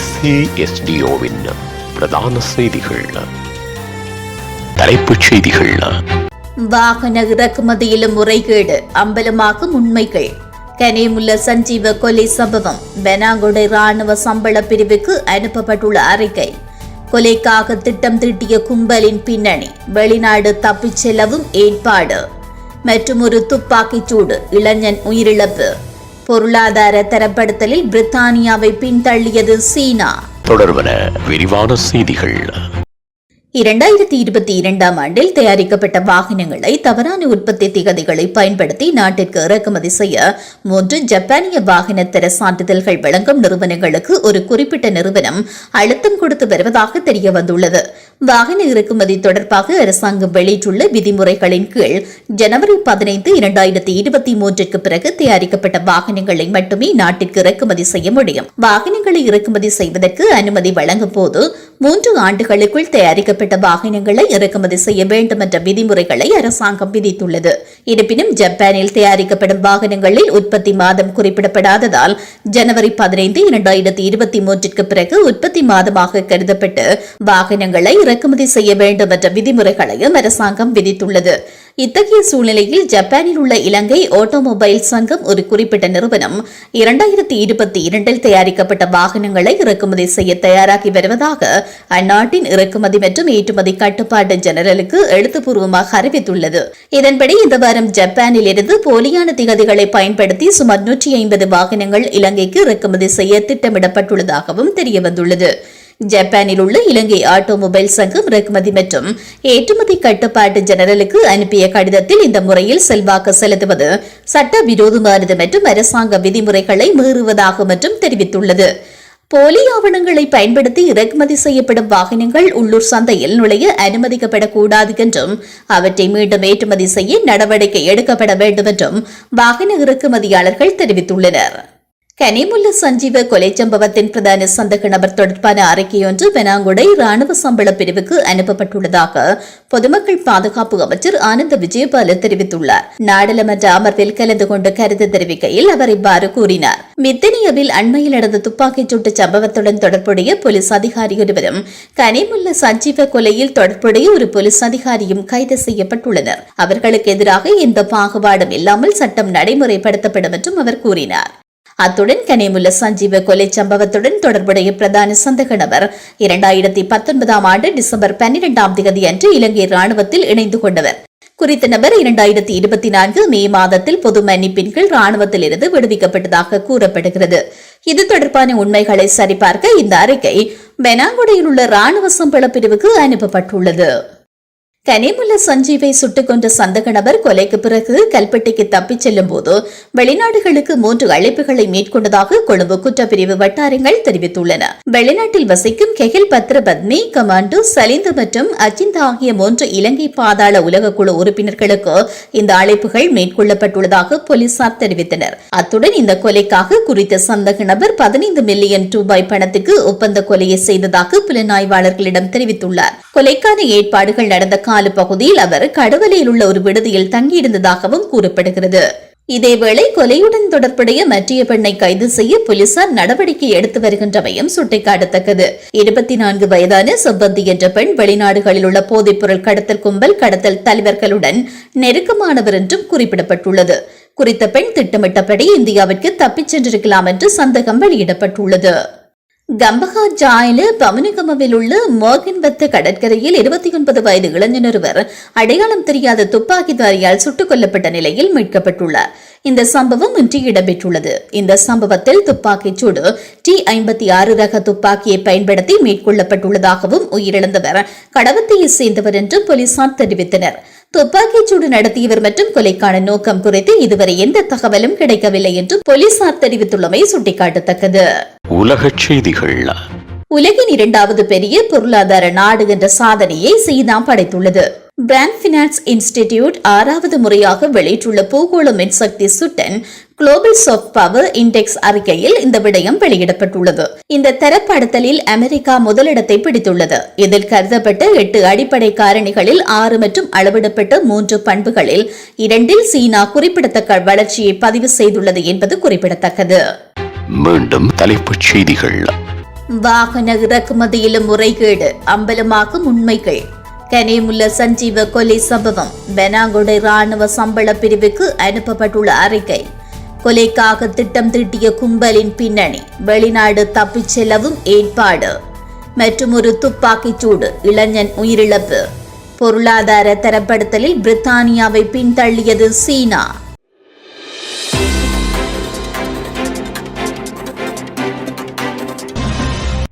SASDOவின் பிரதான செய்திகள். தலைப்புச் செய்திகள். வாகன இறக்குமதியிலும் முறைகேடு, அம்பலமாகும் உண்மைகள். கனேமுல்ல சஞ்சீவ கொலை சம்பவம். பெனாங்குடை ராணுவ சம்பள பிரிவுக்கு அனுப்பப்பட்டுள்ள அறிக்கை. கொலைக்காக திட்டம் தீட்டிய கும்பலின் பின்னணி. வெளிநாடு தப்பிச் செல்லவும் ஏற்பாடு. மற்றும் ஒரு துப்பாக்கிச் சூடு, இளைஞன் உயிரிழப்பு. பொருளாதார தரப்படுத்தலில் பிரித்தானியாவை பின்தள்ளியது சீனா. தொடர்பன விரிவான செய்திகள். 2022 ஆண்டில் தயாரிக்கப்பட்ட வாகனங்களை தவறான உற்பத்தி திகதிகளை பயன்படுத்தி நாட்டிற்கு இறக்குமதி செய்ய 3 ஜப்பானிய வாகன தர சான்றிதழ்கள் வழங்கும் நிறுவனங்களுக்கு ஒரு குறிப்பிட்ட நிறுவனம் அழுத்தம் கொடுத்து வருவதாக தெரியவந்துள்ளது. வாகன இறக்குமதி தொடர்பாக அரசாங்கம் வெளியிட்டுள்ள விதிமுறைகளின் கீழ் ஜனவரி 15, 2023ற்கு பிறகு தயாரிக்கப்பட்ட வாகனங்களை மட்டுமே நாட்டிற்கு இறக்குமதி செய்ய முடியும். வாகனங்களை இறக்குமதி செய்வதற்கு அனுமதி வழங்கும் போது 3 ஆண்டுகளுக்குள் தயாரிக்கப்பட்ட வாகனங்களை இறக்குமதி செய்ய வேண்டும் என்ற விதிமுறைகளை அரசாங்கம் விதித்துள்ளது. இருப்பினும் ஜப்பானில் தயாரிக்கப்படும் வாகனங்களில் உற்பத்தி மாதம் குறிப்பிடப்படாததால் ஜனவரி 15, 2023ற்கு பிறகு உற்பத்தி மாதமாக கருதப்பட்டு வாகனங்களை இறக்குமதி செய்ய வேண்டும் என்ற விதிமுறைகளையும் அரசாங்கம் விதித்துள்ளது. இத்தகைய சூழ்நிலையில் ஜப்பானில் உள்ள இலங்கை ஆட்டோமொபைல் சங்கம் ஒரு குறிப்பிட்ட நிறுவனம் 2022 தயாரிக்கப்பட்ட வாகனங்களை இறக்குமதி செய்ய தயாராகி வருவதாக அந்நாட்டின் இறக்குமதி மற்றும் ஏற்றுமதி கட்டுப்பாட்டு ஜெனரலுக்கு எழுத்துப்பூர்வமாக அறிவித்துள்ளது. இதன்படி இந்த வாரம் ஜப்பானில் இருந்து போலியான திகதிகளை பயன்படுத்தி சுமார் 150 வாகனங்கள் இலங்கைக்கு இறக்குமதி செய்ய திட்டமிடப்பட்டுள்ளதாகவும் தெரியவந்துள்ளது. ஜப்பானில் உள்ள இலங்கை ஆட்டோமொபைல் சங்கம் இறக்குமதி மற்றும் ஏற்றுமதி கட்டுப்பாட்டு ஜெனரலுக்கு அனுப்பிய கடிதத்தில் இந்த முறையில் செல்வாக்கு செலுத்துவது சட்டவிரோதமானது மற்றும் அரசாங்க விதிமுறைகளை மீறுவதாக மற்றும் தெரிவித்துள்ளது. போலி ஆவணங்களை பயன்படுத்தி இறக்குமதி செய்யப்படும் வாகனங்கள் உள்ளூர் சந்தையில் நுழைய அனுமதிக்கப்படக்கூடாது என்றும் அவற்றை மீண்டும் ஏற்றுமதி செய்ய நடவடிக்கை எடுக்கப்பட வேண்டும் என்றும் வாகன இறக்குமதியாளர்கள் தெரிவித்துள்ளனர். கனிமுல்ல சஞ்சீவ கொலை சம்பவத்தின் பிரதான சந்தேக நபர் தொடர்பான அறிக்கையொன்று பெனாங்குடை ராணுவ சம்பள பிரிவுக்கு அனுப்பப்பட்டுள்ளதாக பொதுமக்கள் பாதுகாப்பு அமைச்சர் ஆனந்த விஜயபால தெரிவித்துள்ளார். நாடாளுமன்ற அமர்வில் கலந்து கொண்டு கருத்து தெரிவிக்கையில் அவர் இவ்வாறு கூறினார். மித்தனியாவில் அண்மையில் நடந்த துப்பாக்கிச் சூட்டு சம்பவத்துடன் தொடர்புடைய போலீஸ் அதிகாரி ஒருவரும் கனிமுல்ல சஞ்சீவ கொலையில் தொடர்புடைய ஒரு போலீஸ் அதிகாரியும் கைது செய்யப்பட்டுள்ளனர். அவர்களுக்கு எதிராக எந்த பாகுபாடும் இல்லாமல் சட்டம் நடைமுறைப்படுத்தப்படும் என்றும் அவர் கூறினார். அத்துடன் கனிமுல்ல சஞ்சீவ கொலை சம்பவத்துடன் தொடர்புடைய பிரதான சந்தேக நபர் 2019 ஆண்டு டிசம்பர் 12 அன்று இலங்கை ராணுவத்தில் இணைந்து கொண்டவர். குறித்த நபர் 2024 மே மாதத்தில் பொது மன்னிப்பின் கீழ் ராணுவத்தில் இருந்து விடுவிக்கப்பட்டதாக கூறப்படுகிறது. இது தொடர்பான உண்மைகளை சரிபார்க்க இந்த அறிக்கை பெனாங்குடையில் உள்ள ராணுவ சம்பள பிரிவுக்கு அனுப்பப்பட்டுள்ளது. கனிமுல்ல சஞ்சீவை சுட்டுக் கொன்ற சந்தேக நபர் கொலைக்கு பிறகு கல்பட்டிக்கு தப்பிச் செல்லும் போது வெளிநாடுகளுக்கு 3 அழைப்புகளை மேற்கொண்டதாக கொழும்பு குற்றப்பிரிவு வட்டாரங்கள் தெரிவித்துள்ளன. வெளிநாட்டில் வசிக்கும் கெகில் பத்ரபத்மி, கமாண்டோ சலிந்து மற்றும் அஜிந்த் ஆகிய 3 இலங்கை பாதாள உலக குழு உறுப்பினர்களுக்கு இந்த அழைப்புகள் மேற்கொள்ளப்பட்டுள்ளதாக போலீசார் தெரிவித்தனர். அத்துடன் இந்த கொலைக்காக குறித்த சந்தேக நபர் 15 மில்லியன் ரூபாய் பணத்துக்கு ஒப்பந்த கொலையை செய்ததாக புலனாய்வாளர்களிடம் தெரிவித்துள்ளார். கொலைக்கான ஏற்பாடுகள் நடந்த கால பகுதியில் அவர் கடவலையில் உள்ள ஒரு விடுதியில் தங்கியிருந்ததாகவும் கூறப்படுகிறது. இதேவேளை கொலையுடன் தொடர்புடைய மற்றைய பெண்ணை கைது செய்ய போலீசார் நடவடிக்கை எடுத்து வருகின்றமையும் சுட்டிக்காட்டத்தக்கது. 24 வயதான செவ்வந்தி என்ற பெண் வெளிநாடுகளில் உள்ள போதைப் பொருள் கடத்தல் கும்பல் கடத்தல் தலைவர்களுடன் நெருக்கமானவர் என்றும் குறிப்பிடப்பட்டுள்ளது. குறித்த பெண் திட்டமிட்டபடி இந்தியாவிற்கு தப்பிச் சென்றிருக்கலாம் என்று சந்தேகம் வெளியிடப்பட்டுள்ளது. கம்பஹா ஜாயில பமுனிகமவில் உள்ள மோகன்பத்த கடற்கரையில் 29 வயது இளைஞர் ஒருவர் அடையாளம் தெரியாத துப்பாக்கிதாரியால் சுட்டுக் கொல்லப்பட்ட நிலையில் மீட்கப்பட்டுள்ளார். இந்த சம்பவம் இன்று இடம்பெற்றுள்ளது. இந்த சம்பவத்தில் துப்பாக்கிச் சூடு T56 ரக துப்பாக்கியை பயன்படுத்தி மேற்கொள்ளப்பட்டுள்ளதாகவும் உயிரிழந்தவர் கடவத்தையை சேர்ந்தவர் என்று போலீசார் தெரிவித்தனர். துப்பாக்கிச் சூடு நடத்தியவர் மற்றும் கொலைக்கான நோக்கம் குறித்து இதுவரை எந்த தகவலும் கிடைக்கவில்லை என்று போலீசார் தெரிவித்துள்ளமை சுட்டிக்காட்டத்தக்கது. உலகச் செய்திகள். உலகின் 2வது பெரிய பொருளாதார நாடு என்ற சாதனையை சீனா படைத்துள்ளது. பிராண்ட் பினான்ஸ் இன்ஸ்டிடியூட் 6வது முறையாக வெளியிட்டுள்ள பூகோள மின்சக்தி சுட்டன் குளோபல் சாஃப்ட் பவர் இண்டெக்ஸ் அறிக்கையில் இந்த விடயம் வெளியிடப்பட்டுள்ளது. இந்த தரப்படுத்தலில் அமெரிக்கா முதலிடத்தை பிடித்துள்ளது. இதில் கருதப்பட்ட 8 அடிப்படை காரணிகளில் 6 மற்றும் அளவிடப்பட்ட 3 பண்புகளில் 2இல் சீனா குறிப்பிடத்தக்க வளர்ச்சியை பதிவு செய்துள்ளது என்பது குறிப்பிடத்தக்கது. மீண்டும் தலைப்புச் செய்திகள். வாகன இறக்குமதியிலும் முறைகேடு, அம்பலமாகும் உண்மைகள். கனேமுல்ல சஞ்சீவ கொலை சம்பவம், பெனாங்குடை ராணுவ சம்பள பிரிவுக்கு அனுப்பப்பட்டுள்ள அறிக்கை. கொலைக்காக திட்டம் தீட்டிய கும்பலின் பின்னணி, வெளிநாடு தப்பிச் செல்லவும் ஏற்பாடு. மற்றும் ஒரு துப்பாக்கிச் சூடு, இளைஞன் உயிரிழப்பு. பொருளாதார தரப்படுத்தலில் பிரித்தானியாவை பின்தள்ளியது சீனா.